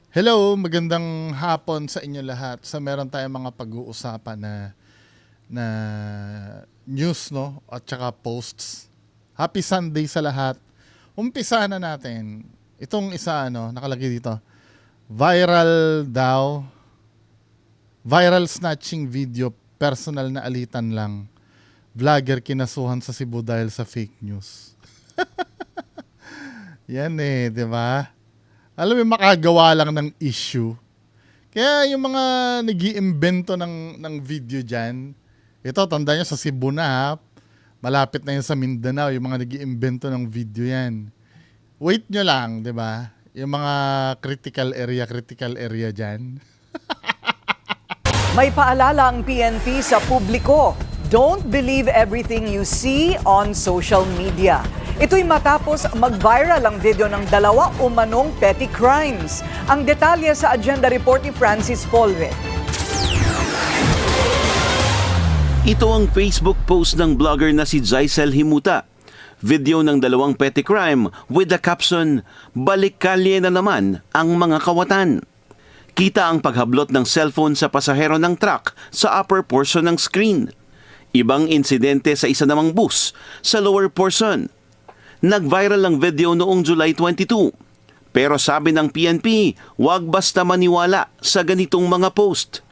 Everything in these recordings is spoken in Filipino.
Hello, magandang hapon sa inyo lahat. Meron tayong mga pag-uusapan na news, no, at saka posts. Happy Sunday sa lahat. Umpisa na natin. Itong isa, nakalagay dito. Viral daw. Viral snatching video, personal na alitan lang. Vlogger kinasuhan sa Cebu dahil sa fake news. Yan di ba? Alam mo, makagawa lang ng issue. Kaya yung mga nag-iimbento ng video dyan, ito, tanda nyo, sa Cebu na ha, malapit na yun sa Mindanao, yung mga nag-iimbento ng video yan. Wait nyo lang, di ba? Yung mga critical area dyan. May paalala ang PNP sa publiko. Don't believe everything you see on social media. Ito'y matapos mag-viral ang video ng dalawa umanong petty crimes. Ang detalye sa agenda report ni Francis Folve. Ito ang Facebook post ng blogger na si Jaisel Himuta. Video ng dalawang petty crime with the caption, "Balik kalye na naman ang mga kawatan." Kita ang paghablot ng cellphone sa pasahero ng truck sa upper portion ng screen. Ibang insidente sa isa namang bus sa lower portion. Nag-viral ang video noong July 22. Pero sabi ng PNP, huwag basta maniwala sa ganitong mga post.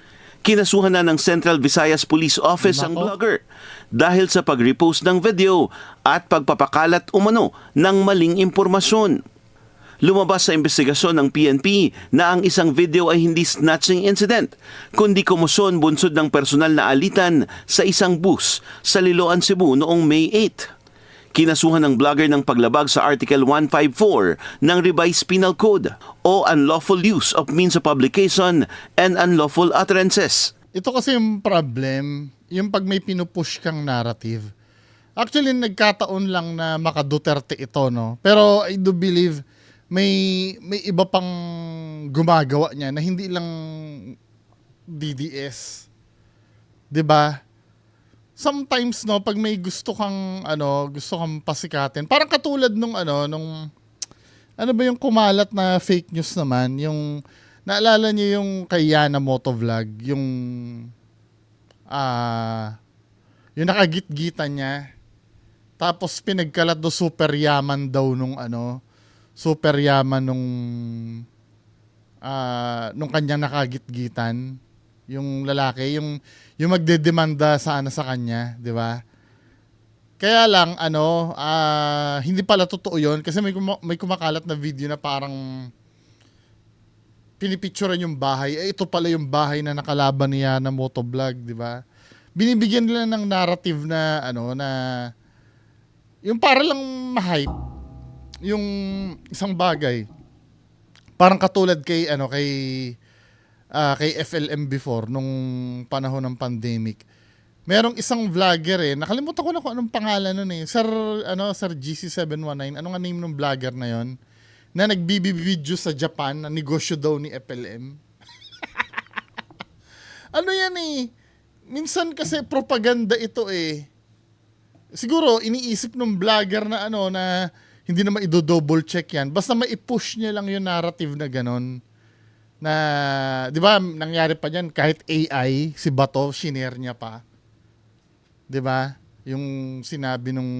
Kinasuhan na ng Central Visayas Police Office ang blogger dahil sa pag-repost ng video at pagpapakalat umano ng maling impormasyon. Lumabas sa investigasyon ng PNP na ang isang video ay hindi snatching incident, kundi komosyon bunsod ng personal na alitan sa isang bus sa Liloan, Cebu noong May 8. Kinasuhan ng blogger ng paglabag sa Article 154 ng Revised Penal Code o unlawful use of means of publication and unlawful utterances. Ito kasi yung problem, yung pag may pinupush kang narrative. Actually, nagkataon lang na maka-Duterte ito, no? Pero I do believe may iba pang gumagawa niya na hindi lang DDS. 'Di ba? Sometimes, no, pag may gusto kang pasikatin, parang katulad nung ba yung kumalat na fake news naman, yung naalala niyo yung kay Yana Motovlog, yung nakagit-gitan niya, tapos pinagkalat do super yaman daw super yaman nung kanyang nakagit-gitan, yung lalaki, yung magdedemanda sana sa kanya, 'di ba? Kaya lang hindi pala totoo 'yon kasi may kumakalat na video na parang pinipicturean yung bahay. Ito pala yung bahay na nakalaban niya na motovlog, 'di ba? Binibigyan nila ng narrative na na yung para lang ma-hype yung isang bagay. Parang katulad kay FLM before nung panahon ng pandemic. Merong isang vlogger nakalimutan ko na kung anong pangalan nun Sir GC719, ano nga name ng vlogger na yon, na nagbibideo sa Japan na negosyo daw ni FLM. Ano yan minsan kasi propaganda ito Siguro iniisip ng vlogger na na hindi naman i-double check yan, basta mai-push niya lang yung narrative na ganon. Na, di ba, nangyari pa niyan, kahit AI, si Bato, shinare niya pa. Di ba? Yung sinabi nung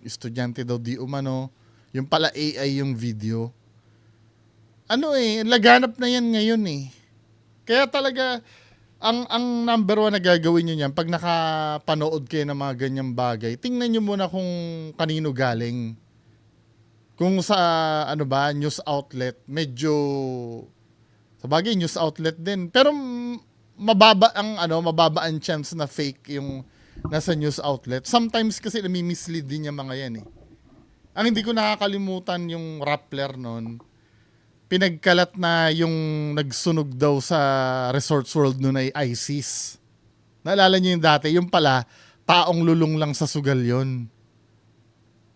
estudyante daw di umano, yung pala AI yung video. Laganap na yan ngayon Kaya talaga, ang number one na gagawin nyo niyan, pag nakapanood kayo ng mga ganyang bagay, tingnan nyo muna kung kanino galing. Kung sa, news outlet, medyo sabagay, news outlet din. Pero mababa ang chance na fake yung nasa news outlet. Sometimes kasi nami-mislead din yung mga yan Ang hindi ko nakakalimutan yung Rappler noon, pinagkalat na yung nagsunog daw sa Resorts World noon ay ISIS. Naalala niyo yung dati? Yung pala, taong lulong lang sa sugal yon.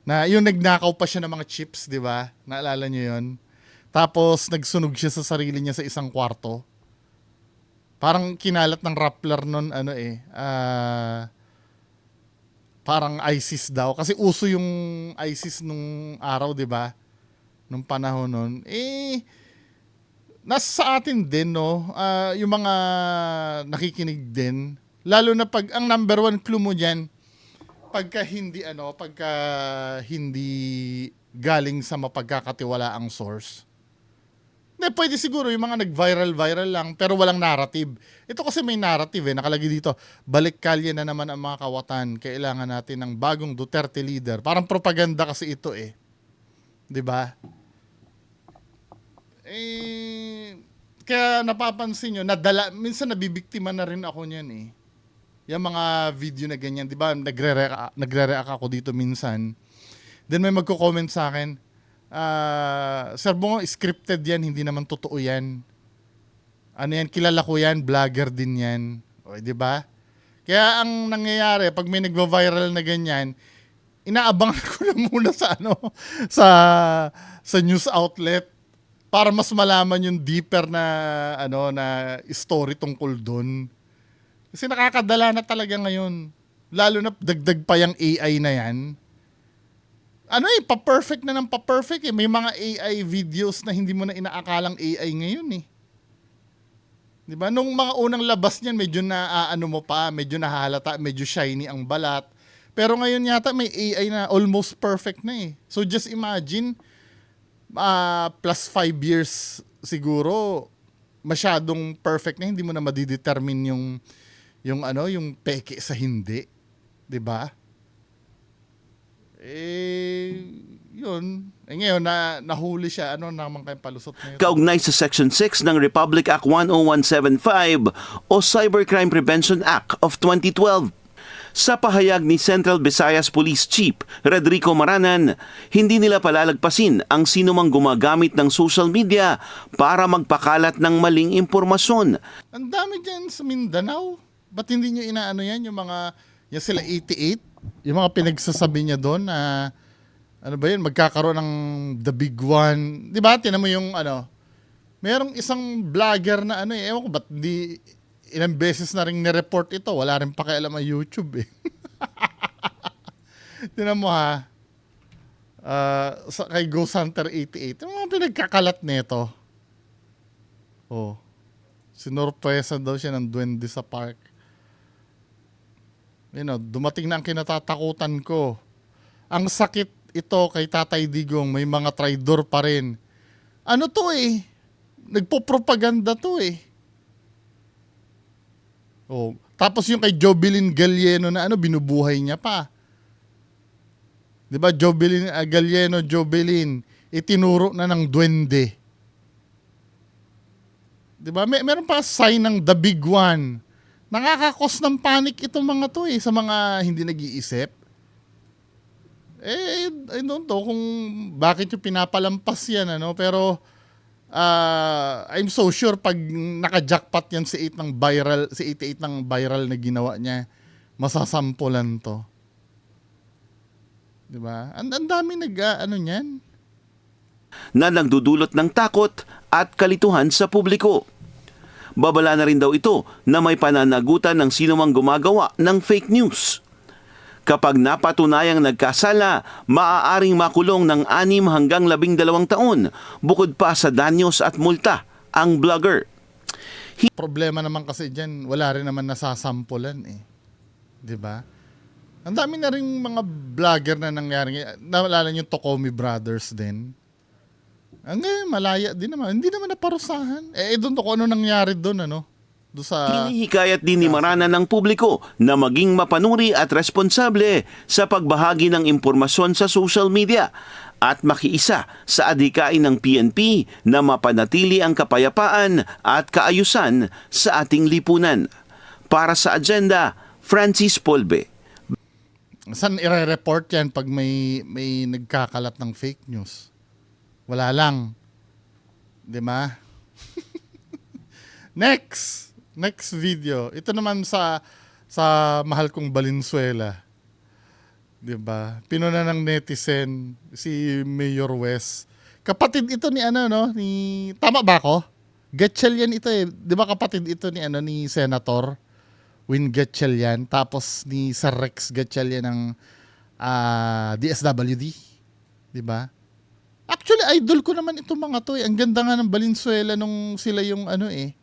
Na yung nagnakaw pa siya ng mga chips, di ba? Naalala niyo yon? Tapos nagsunog siya sa sarili niya sa isang kwarto. Parang kinalat ng Rappler nun parang ISIS daw kasi uso yung ISIS nung araw, 'di ba? Nung panahon nun. nasa sa atin din, no, yung mga nakikinig din, lalo na pag ang number one clue mo diyan, pagka hindi galing sa mapagkakatiwalaang source. Hindi, pwede siguro yung mga nag-viral lang pero walang narrative. Ito kasi may narrative nakalagay dito, balik kalye na naman ang mga kawatan, kailangan natin ng bagong Duterte leader. Parang propaganda kasi ito 'di ba? Kaya napapansin nyo, minsan nabibiktima na rin ako niyan Yung mga video na ganyan, di ba? Nagre-react ako dito minsan. Then may magko-comment sa akin, Sir Bongo, scripted yan, hindi naman totoo yan. Ano yan, kilala ko yan, vlogger din yan. O, di ba? Kaya ang nangyayari, pag may nagva-viral na ganyan, inaabangan ko na muna sa news outlet para mas malaman yung deeper na na story tungkol doon. Kasi nakakadala na talaga ngayon. Lalo na dagdag pa yung AI na yan. Pa-perfect na ng pa-perfect May mga AI videos na hindi mo na inaakalang AI ngayon 'Di ba? Nung mga unang labas niyan, medyo medyo nahalata, medyo shiny ang balat. Pero ngayon yata may AI na almost perfect na So just imagine, plus 5 years siguro, masyadong perfect na, hindi mo na madidetermine yung peke sa hindi, 'di ba? Yun. Ngayon nahuli siya, naman kayong palusot na yun. Kaugnay sa Section 6 ng Republic Act 10175 o Cybercrime Prevention Act of 2012. Sa pahayag ni Central Visayas Police Chief Rodrigo Maranan, hindi nila palalagpasin ang sinumang gumagamit ng social media para magpakalat ng maling impormasyon. Ang dami dyan sa Mindanao. Ba't hindi nyo inaano yan? Yung sila 88, yung mga pinagsasabi niya doon na, magkakaroon ng the big one. Di ba? Tinan mo yung merong isang vlogger na ewan ko ba't di ilang beses na rin ni-report ito. Wala rin pakialam ang YouTube Tinan mo kay Ghost Hunter 88. Yung mga pinagkakalat nito. Sinurpresa daw siya ng duwende sa park. Dumating na ang kinatatakutan ko. Ang sakit ito kay Tatay Digong, may mga traidor pa rin. Nagpo-propaganda to tapos yung kay Jovelyn Galieno na binubuhay niya pa. 'Di ba? Jovelyn, itinuro na ng duwende. 'Di ba? Meron pa sign ng the big one. Nakakakos ng panic itong mga to sa mga hindi nag-iisip. I don't know kung bakit yung pinapalampas yan, pero I'm so sure pag naka-jackpot yan si 88 ng viral na ginawa niya, masasampulan to. 'Di ba? Ang dami niyan. Na nagdudulot ng takot at kalituhan sa publiko. Babala na rin daw ito na may pananagutan ng sinumang gumagawa ng fake news. Kapag napatunayang nagkasala, maaaring makulong ng 6 hanggang 12 taon, bukod pa sa danyos at multa ang blogger. Problema naman kasi dyan, wala rin naman nasasampulan 'Di ba? Ang dami na rin mga vlogger na nangyari. Naalala niyo Tokomi Brothers din. Ngayon, malaya din naman. Hindi naman naparusahan. Doon kung ano nangyari doon, Doon sa... Hinihikayat din ni Maranan ng publiko na maging mapanuri at responsable sa pagbahagi ng impormasyon sa social media at makiisa sa adhikain ng PNP na mapanatili ang kapayapaan at kaayusan sa ating lipunan. Para sa Agenda, Francis Polbe. Saan i-report yan pag may nagkakalat ng fake news? Wala lang. 'Di ba? Next video. Ito naman sa mahal kong Valenzuela. 'Di ba? Pinuna ng netizen si Mayor West. Kapatid ito ni ni tama ba ako? Gatchalian ito 'Di ba kapatid ito ni Senator Win Gatchalian, tapos ni Sir Rex Gatchalian ng DSWD, 'di ba? Actually, idol ko naman itong mga to eh. Ang ganda nga ng Valenzuela nung sila yung ano eh.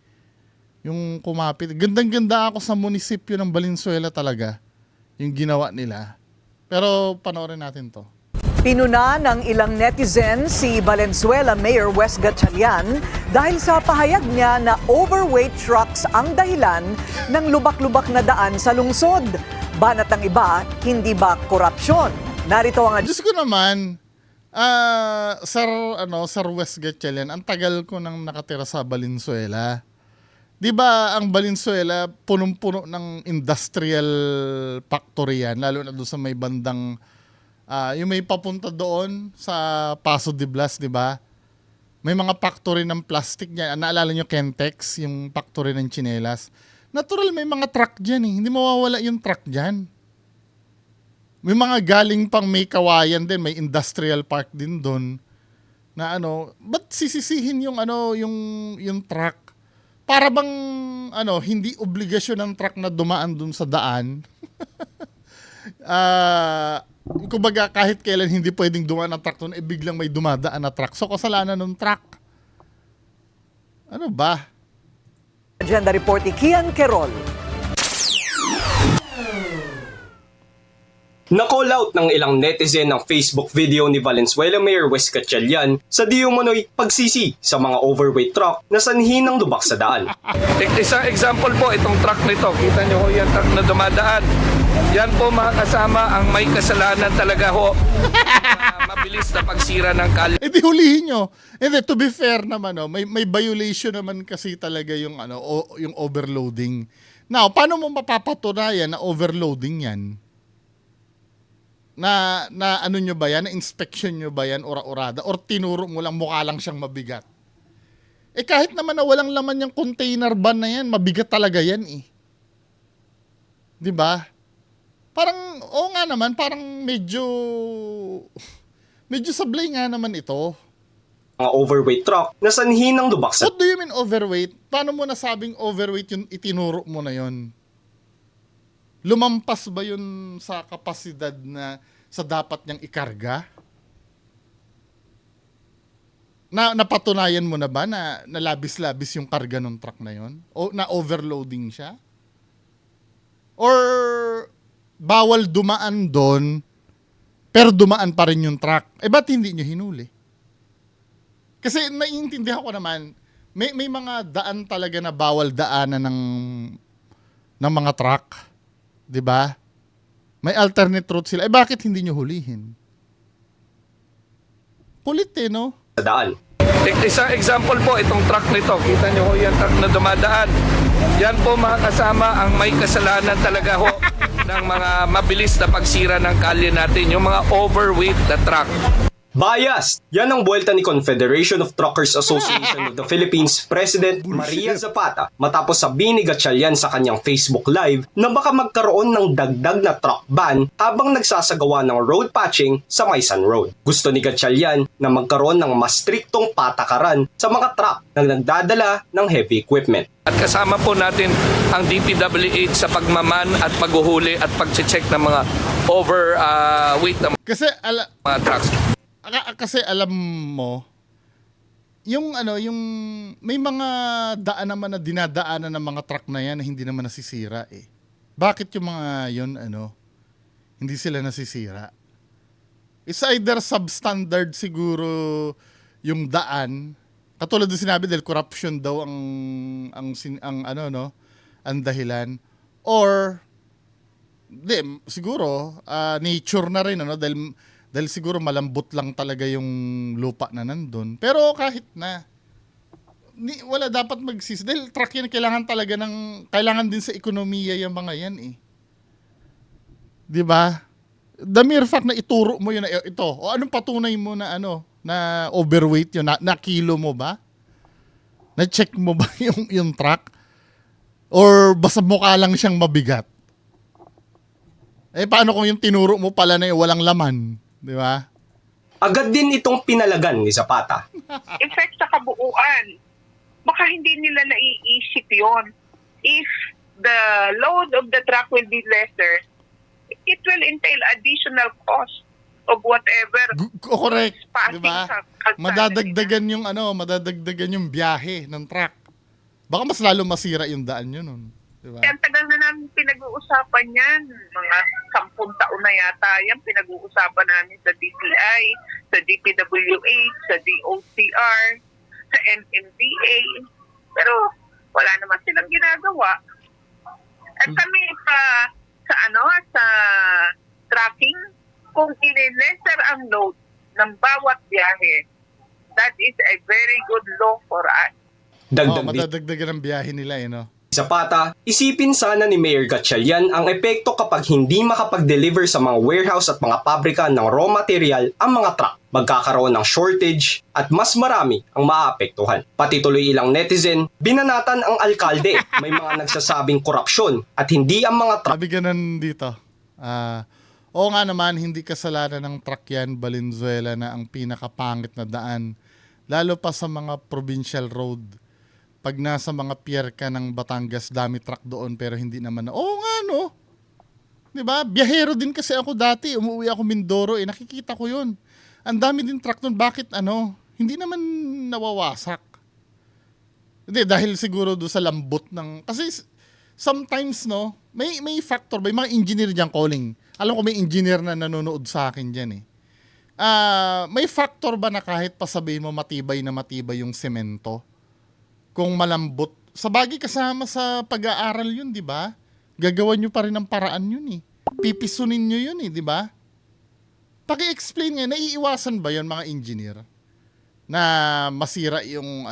Yung kumapit. Gandang-ganda ako sa munisipyo ng Valenzuela talaga. Yung ginawa nila. Pero panoorin natin to. Pinuna ng ilang netizen si Valenzuela Mayor Wes Gatchalian dahil sa pahayag niya na overweight trucks ang dahilan ng lubak-lubak na daan sa lungsod. Banat ng iba, hindi ba korupsyon? Narito ang Diyos ko naman, Sir Wes Gatchalian, ang tagal ko nang nakatira sa Valenzuela. Di ba ang Valenzuela, punong-puno ng industrial factory yan, lalo na doon sa may bandang, yung may papunta doon sa Paso de Blas, di ba? May mga factory ng plastic niyan. Naalala nyo Kentex, yung factory ng tsinelas. Natural, may mga truck dyan eh. Hindi mawawala yung truck dyan. May mga galing pang may kawayan din, may industrial park din doon. Na ba't sisisihin yung yung truck? Para bang hindi obligasyon ng truck na dumaan doon sa daan. Kumbaga kahit kailan hindi pwedeng dumaan ang truck doon, biglang may dumadaan na truck. So kasalanan ng truck. Ano ba? Agenda Report ni Kian Querol. Na-call out ng ilang netizen ng Facebook video ni Valenzuela Mayor Wes Gatchalian sa di umano'y pagsisi sa mga overweight truck na sanhi ng lubak sa daan. Isang example po, itong truck nito. Kita nyo ho yan truck na dumadaan. Yan po mga kasama ang may kasalanan talaga ho. Mabilis na pagsira ng kalye. Di hulihin nyo. Hindi, to be fair naman, may violation naman kasi talaga yung, yung overloading. Now, paano mo mapapatunayan na overloading yan? Na ano nyo ba yan? Na inspection nyo ba yan? Ora-orada? Or tinuro mo lang, mukha lang siyang mabigat? Kahit naman na walang laman yung container van na yan, mabigat talaga yan eh. Di ba? Parang, nga naman, parang medyo sablay nga naman ito. Mga overweight truck na sanhi ng lubak sa What do you mean overweight? Paano mo nasabing overweight yung itinuro mo na yon? Lumampas ba yun sa kapasidad na sa dapat niyang ikarga? Napatunayan mo na ba na labis-labis yung karga ng truck na yon? O na overloading siya? Or bawal dumaan doon pero dumaan pa rin yung truck? Ba't hindi nyo hinuli? Kasi naiintindihan ko naman, may mga daan talaga na bawal daanan ng mga truck. 'Di ba? May alternate route sila. Bakit hindi nyo hulihin? Kulit no? sa daan. Isang example po, itong truck nito. Kita nyo ho yan truck na dumadaan. Yan po mga kasama ang may kasalanan talaga ho ng mga mabilis na pagsira ng kalye natin. Yung mga overweight na truck. Bias! Yan ang buwelta ni Confederation of Truckers Association of the Philippines President Maria Zapata matapos sabihin ni Gatchalian sa kanyang Facebook Live na baka magkaroon ng dagdag na truck ban habang nagsasagawa ng road patching sa Maysan Road. Gusto ni Gatchalian na magkaroon ng mas striktong patakaran sa mga truck na nagdadala ng heavy equipment. At kasama po natin ang DPWH sa pagmaman at paghuhuli at pag-check ng mga overweight na Kasi mga trucks. Kasi alam mo, yung may mga daan naman na dinadaanan ng mga truck na yan na hindi naman nasisira eh. Bakit yung mga yun, hindi sila nasisira? It's either substandard siguro yung daan. Katulad ng sinabi dahil corruption daw ang dahilan. Or, siguro, nature na rin, dahil siguro malambot lang talaga yung lupa na nandun. Pero kahit na, wala dapat magsis. Dahil truck yan, kailangan din sa ekonomiya yung mga yan eh. Di ba? The mere fact na ituro mo yun na ito, o anong patunay mo na na overweight yun, na kilo mo ba? Na-check mo ba yung truck? Or basta mukha lang siyang mabigat? Paano kung yung tinuro mo pala na walang laman? Di ba? Agad din itong pinalagan ni Zapata. In fact, sa kabuuan, baka hindi nila naiisip yon. If the load of the truck will be lesser, it will entail additional cost of whatever. Correct, Passing 'di ba? sa kalsada Madadagdagan yung madadagdagan yung biyahe ng truck. Baka mas lalo masira yung daan yun nun, 'di ba? Kaya ang tagal na namin pinag-uusapan yan. Mga 10 taon na yata yan pinag-uusapan namin sa DTI, sa DPWH, sa DOTR, sa MMDA. Pero wala naman silang ginagawa. At kami sa tracking, kung i-lesser ang load ng bawat biyahe, that is a very good law for us. Dagdag din Madadagdagan ang biyahe nila no. Zapata, isipin sana ni Mayor Gatchalian ang epekto kapag hindi makapag-deliver sa mga warehouse at mga pabrika ng raw material ang mga truck. Magkakaroon ng shortage at mas marami ang maapektuhan. Pati tuloy ilang netizen, binanatan ang alkalde. May mga nagsasabing korupsyon at hindi ang mga truck Sabi ganun dito. Oo nga naman, hindi kasalanan ng truck yan, Valenzuela na ang pinakapangit na daan. Lalo pa sa mga provincial road. Pag nasa mga pier ka ng Batangas, dami truck doon pero hindi naman. Oo nga no. 'Di ba? Biyahero din kasi ako dati, umuwi ako Mindoro, nakikita ko 'yun. Ang dami din truck doon, bakit hindi naman nawawasak. Hindi dahil siguro do sa lambot ng kasi sometimes may factor, may mga engineer diyan calling. Alam ko may engineer na nanonood sa akin diyan may factor ba na kahit pasabihin mo matibay yung semento? Kung malambot, sa bagay kasama sa pag-aaral yun, di ba? Gagawan nyo pa rin ng paraan yun Pipisunin nyo yun di ba? Paki-explain nga, naiiwasan ba yun mga engineer? Na masira yung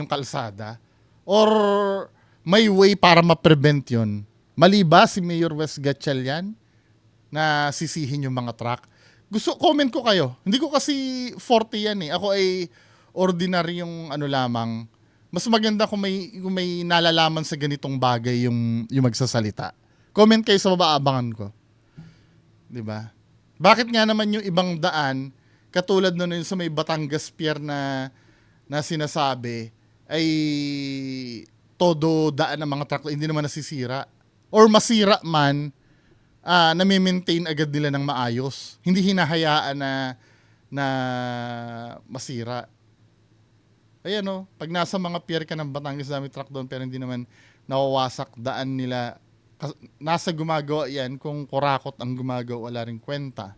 kalsada? Or may way para ma-prevent yun? Mali ba si Mayor Wes Gatchalian na sisihin yung mga truck? Comment ko kayo. Hindi ko kasi 40 yan Ako ay ordinary yung lamang. Mas maganda kung may nalalaman sa ganitong bagay yung magsasalita. Comment kayo sa baba, abangan ko. 'Di ba? Bakit nga naman yung ibang daan katulad nun sa may Batangas Pier na sinasabi ay todo daan ng mga truck hindi naman nasisira or masira man nami-maintain agad nila ng maayos. Hindi hinahayaan na masira. Ayan pag nasa mga pier ka ng Batangas, dami truck doon pero hindi naman nawawasak daan nila. Nasa gumagawa yan, kung kurakot ang gumagawa, wala rin kwenta.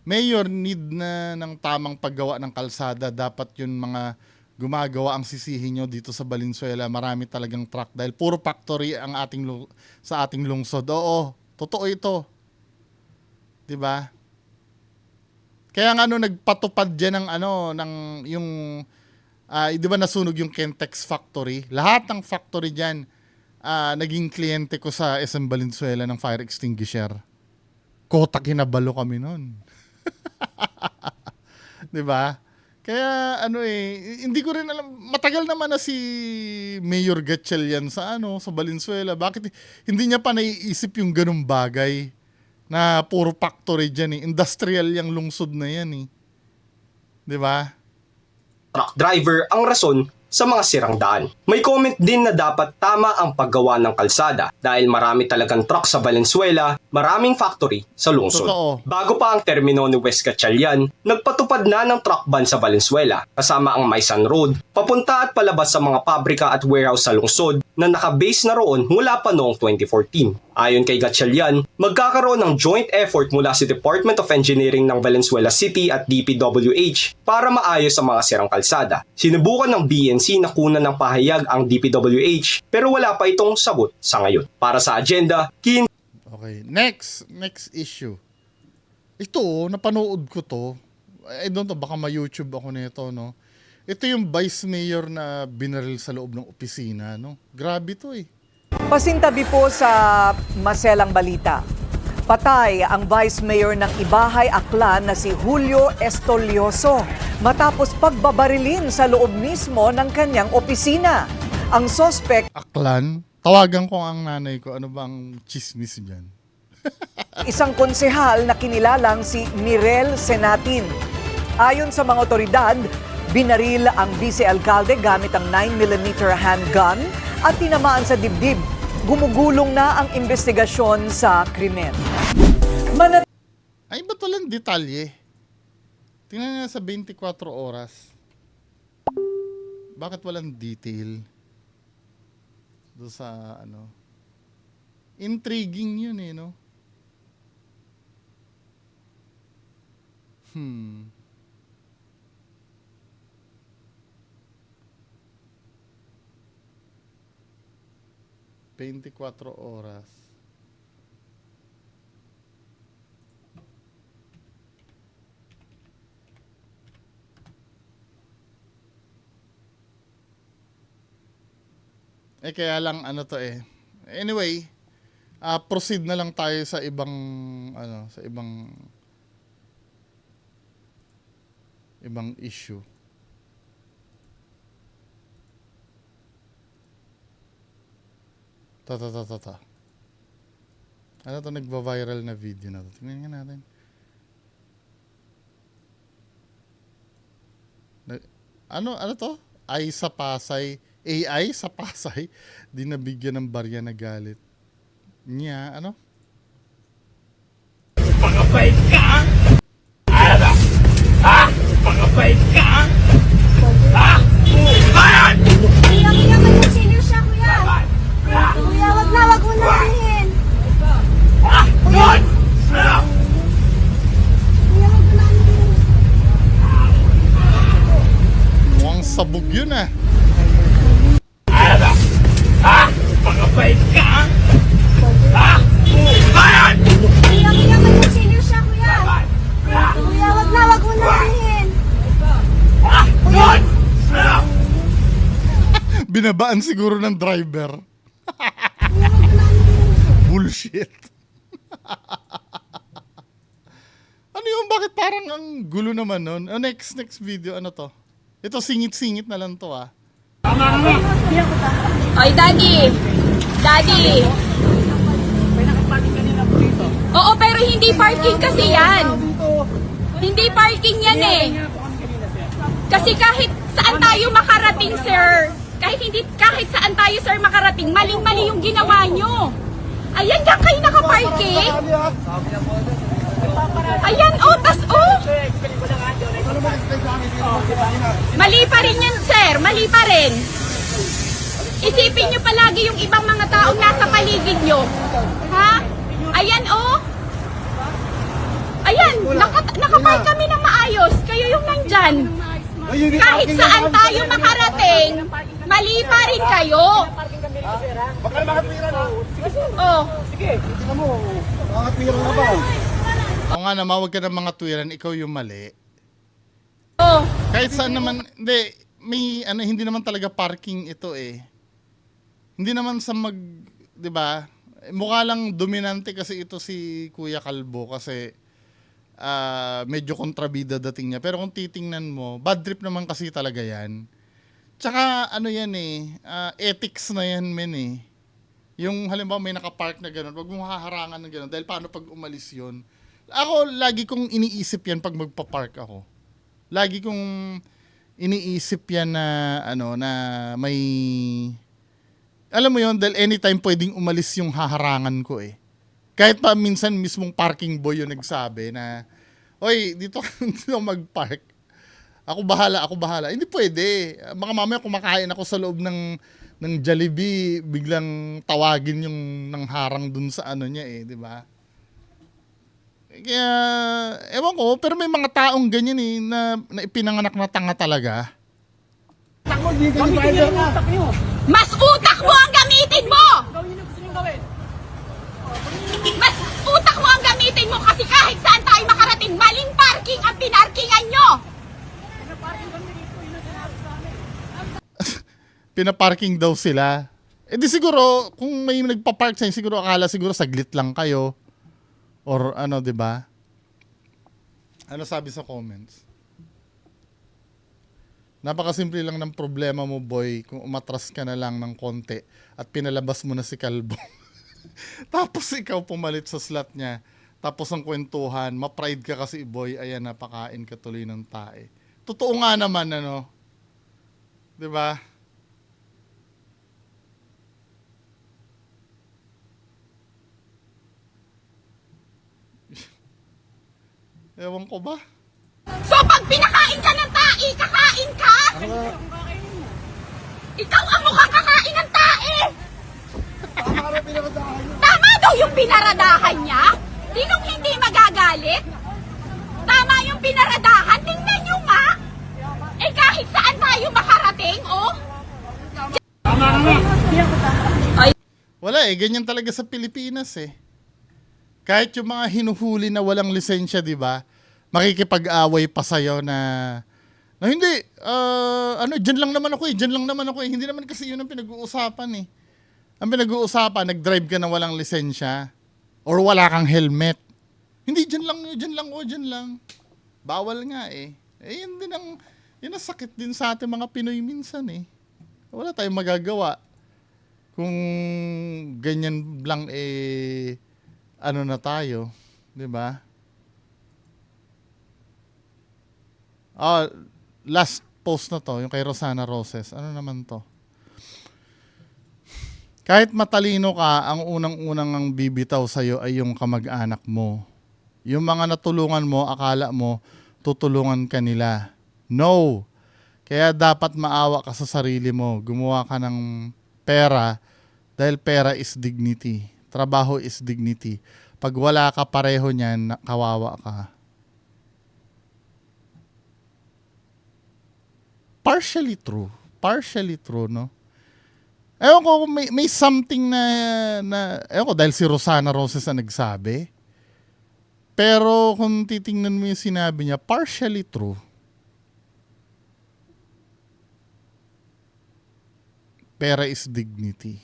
Mayor, need na ng tamang paggawa ng kalsada. Dapat yun mga gumagawa ang sisihin nyo dito sa Valenzuela. Marami talagang truck dahil puro factory ang sa ating lungsod. Oo, totoo ito. Diba? Kaya nga nagpatupad dyan yung di ba nasunog yung Kentex factory? Lahat ng factory dyan, naging kliyente ko sa SM Valenzuela ng fire extinguisher. Kota kinabalo kami nun. Di ba? Kaya hindi ko rin alam, matagal naman na si Mayor Gatchalian sa Valenzuela. Bakit hindi niya pa naiisip yung ganung bagay na puro factory dyan Industrial yung lungsod na yan Di ba? truck driver ang rason sa mga sirang daan. May comment din na dapat tama ang paggawa ng kalsada dahil marami talagang truck sa Valenzuela, maraming factory sa lungsod. Totoo. Bago pa ang termino ni Wes Gatchalian, nagpatupad na ng truck ban sa Valenzuela kasama ang Maysan Road, papunta at palabas sa mga pabrika at warehouse sa lungsod na nakabase na roon mula pa noong 2014. Ayon kay Gatchalian, magkakaroon ng joint effort mula sa Department of Engineering ng Valenzuela City at DPWH para maayos ang mga sirang kalsada. Sinubukan ng BNC na kunan ng pahayag ang DPWH pero wala pa itong sagot sa ngayon. Para sa agenda, Okay, next issue. Ito, napanood ko to. I don't know, baka ma-YouTube ako nito, Ito yung vice mayor na binaril sa loob ng opisina, Grabe to Pasintabi po sa maselang balita. Patay ang Vice Mayor ng Ibahay, Aklan na si Julio Estolioso matapos pagbabarilin sa loob mismo ng kanyang opisina. Ang sospek, Aklan, tawagan ko ang nanay ko, ano bang chismis dyan? isang konsehal na kinilalang si Mirel Senatin. Ayon sa mga otoridad, binaril ang vice-alkalde gamit ang 9mm handgun at tinamaan sa dibdib. Gumugulong na ang investigasyon sa krimen. Ay, ba't walang detalye? Tingnan nga sa 24 oras. Bakit walang detail? Doon sa ano. Intriguing yun eh, no? Hmm. Veinticuatro oras. Kaya lang ano to eh. Anyway, proceed na lang tayo sa ibang ano, sa ibang issue. Ta. Ano to nagva-viral na video na to? Tingnan nga natin. Ano to? Ay sa Pasay. AI sa Pasay. Di nabigyan ng barya na galit. Niya, ano? Pangapait ka! Ano? Ha? Pangapait ka! Ha? Bayan! Kuya, may senior siya, kuya. Kuya, wag mo na bilhin. Kuya, Doon! Ano? kuya, wag mo na bilhin. Mukhang sabog yun ah. Ano? Ha? Pangapait ka! Ha? Bayan! Kuya, may senior siya, kuya. Kuya, wag mo na bilhin. Doon! Ano? Binabaan siguro ng driver. Kuya, wag mo na bilhin. Bullshit. Ano yun? Bakit parang ang gulo naman nun? Next video, ano to? Ito, singit-singit na lang to ah. Oy, Daddy! Daddy! Oo, pero hindi parking kasi yan. Hindi parking yan eh. Kasi kahit saan tayo makarating, sir, kahit saan tayo, sir, makarating, maling-mali yung ginawa nyo. Ayan, diyan kayo nakaparking. Ayan, oh, tas, oh. Mali pa rin yan, sir. Mali pa rin. Isipin nyo palagi yung ibang mga taong nasa paligid nyo. Ha? Ayan, oh. Ayan, nakapark kami ng maayos. Kayo yung nandyan. Kahit saan tayo makarating, mali pa rin kayo. Oh. O nga naman, wag ka ng mga tuwiran, ikaw yung mali. Oh. Kahit saan naman, hindi naman talaga parking ito eh. Hindi naman sa 'di ba? Mukha lang dominante kasi ito si Kuya Kalbo kasi medyo kontrabida dating niya. Pero kung titingnan mo, bad trip naman kasi talaga 'yan. Tsaka ano 'yan eh, ethics na 'yan men eh. Yung halimbawa may nakapark na gano'n, wag mong haharangan ng gano'n dahil paano pag umalis 'yon. Ako lagi kong iniisip 'yan pag magpa-park ako. Lagi kong iniisip 'yan na na may alam mo yon dahil anytime pwedeng umalis yung haharangan ko eh. Kahit pa minsan mismong parking boy yung nagsabi na, oy, dito mag-park. Ako bahala. Hindi pwede. Baka mamaya kumakain ako sa loob ng Jollibee, biglang tawagin yung nang harang dun sa ano niya eh, di ba? Kaya, ewan ko, pero may mga taong ganyan eh, na ipinanganak na tanga talaga. Mas utak mo ang gamitin mo! Mas utak mo ang gamitin mo kasi kahit saan tayo makarating, maling parking ang pinarkingan nyo! Pinaparking daw sila. Eh di siguro, kung may nagpa-park sa'yo, siguro akala siguro saglit lang kayo. Or ano, di ba? Ano sabi sa comments? Napakasimple lang ng problema mo, boy, kung umatras ka na lang ng konti at pinalabas mo na si Kalbo. Tapos ikaw pumalit sa slot niya. Tapos ang kwentuhan, ma-pride ka kasi, boy, ayan, napakain ka tuloy ng tae. Totoo nga naman, ano? 'Di ba? Ewan ko ba? So pag pinakain ka ng tae, kakain ka? Ikaw ang mukhang kakain ng tae! Tama daw yung pinaradahan niya? Sinong hindi magagalit? Tama yung pinaradahan, tingnan nyo nga! Eh kahit saan tayo makarating, oh! Wala eh, ganyan talaga sa Pilipinas eh. Kahit yung mga hinuhuli na walang lisensya, di ba? Makikipag-away pa sa'yo na hindi, dyan lang naman ako eh. Hindi naman kasi yun ang pinag-uusapan eh. Ang pinag-uusapan, nag-drive ka na walang lisensya or wala kang helmet. Hindi, dyan lang. Bawal nga eh. Yun ang sakit din sa ating mga Pinoy minsan eh. Wala tayong magagawa. Kung ganyan lang eh, na tayo, di ba? Last post na to, yung kay Rosana Roses. Ano naman to? Kahit matalino ka, ang unang-unang ang bibitaw sa'yo ay yung kamag-anak mo. Yung mga natulungan mo, akala mo, tutulungan ka nila. No! Kaya dapat maawa ka sa sarili mo. Gumawa ka ng pera dahil pera is dignity. Trabaho is dignity. Pag wala ka pareho niyan, kawawa ka. Partially true, no? Ewan ko, may something na ewan ko, dahil si Rosana Roses ang nagsabi. Pero kung titingnan mo yung sinabi niya, partially true. Pera is dignity.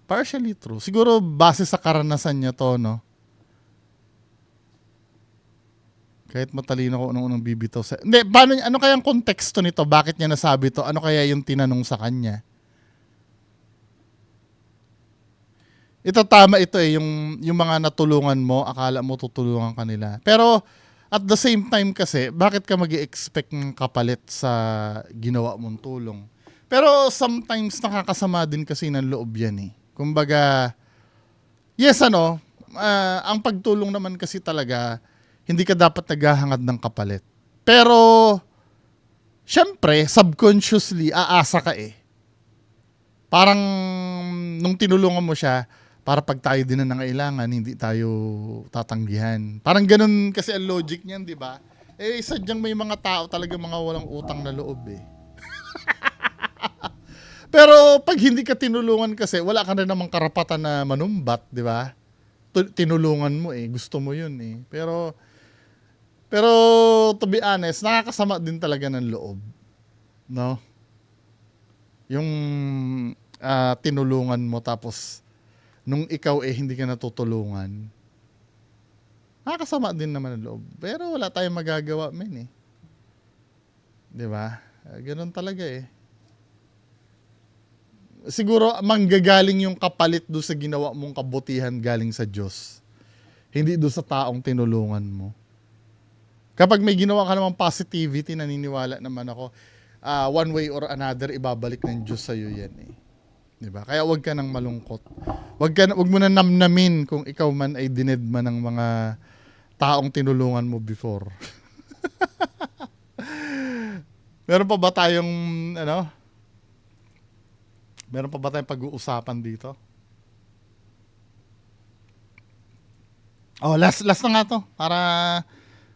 Partially true. Siguro base sa karanasan niya to, no? Kahit matalino ko unang bibitaw sa... Hindi, ano kaya ang konteksto nito? Bakit niya nasabi to? Ano kaya yung tinanong sa kanya? Ito tama ito eh, yung mga natulungan mo, akala mo tutulungan kanila. Pero at the same time kasi, bakit ka mag-i-expect ng kapalit sa ginawa mong tulong? Pero sometimes nakakasama din kasi ng loob yan eh. Kumbaga, yes ang pagtulong naman kasi talaga, hindi ka dapat naghahangad ng kapalit. Pero, syempre, subconsciously, aasa ka eh. Parang, nung tinulungan mo siya, para pag tayo din na nangailangan, hindi tayo tatanggihan. Parang ganun kasi ang logic niyan, di ba? Eh, sadyang may mga tao talaga mga walang utang na loob eh. Pero, pag hindi ka tinulungan kasi, wala ka na namang karapatan na manumbat, di ba? Tinulungan mo eh, gusto mo yun eh. Pero to be honest, nakakasama din talaga ng loob. No? Yung tinulungan mo tapos nung ikaw eh hindi ka natutulungan. Nakakasama din naman ng loob. Pero wala tayong magagawa, men eh. 'Di ba? Ganoon talaga eh. Siguro manggagaling yung kapalit do sa ginawa mong kabutihan galing sa Diyos. Hindi do sa taong tinulungan mo. Kapag may ginawa ka namang positivity, naniniwala naman ako, one way or another, ibabalik ng Diyos sa'yo yan eh. Diba? Kaya wag ka nang malungkot. Wag mo na namnamin kung ikaw man ay dinedma ng mga taong tinulungan mo before. Meron pa ba tayong, meron pa ba tayong pag-uusapan dito? Oh, last na nga to. Para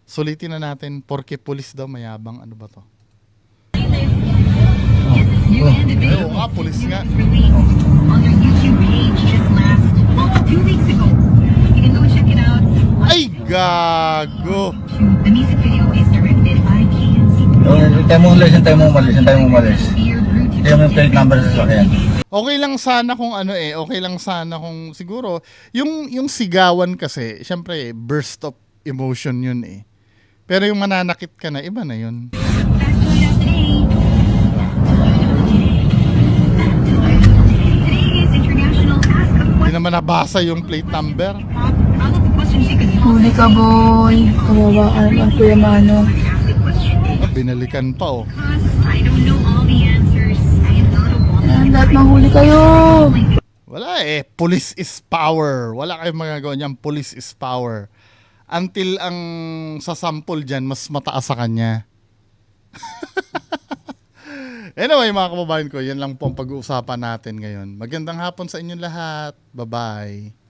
sulitin na natin, porke pulis daw mayabang, ano ba to? Oo nga, pulis nga. Ay, gago! Tayo mo umalis. Tayo mo yung plate number sa sasakyan. Okay lang sana kung okay lang sana kung siguro, yung sigawan kasi, syempre, burst of emotion yun eh. Pero yung mananakit ka na, iba na yun. Hindi naman nabasa yung plate number. Huli ka, boy. Kawawaan ang Kuya Mano. Binalikan pa oh. Ayan, lahat mahuli kayo. Wala eh. Police is power. Wala kayong magagawa niyan. Police is power. until ang sa sample dyan, mas mataas sa kanya. Anyway, mga kababayan ko, yan lang po ang pag-uusapan natin ngayon. Magandang hapon sa inyong lahat. Bye-bye.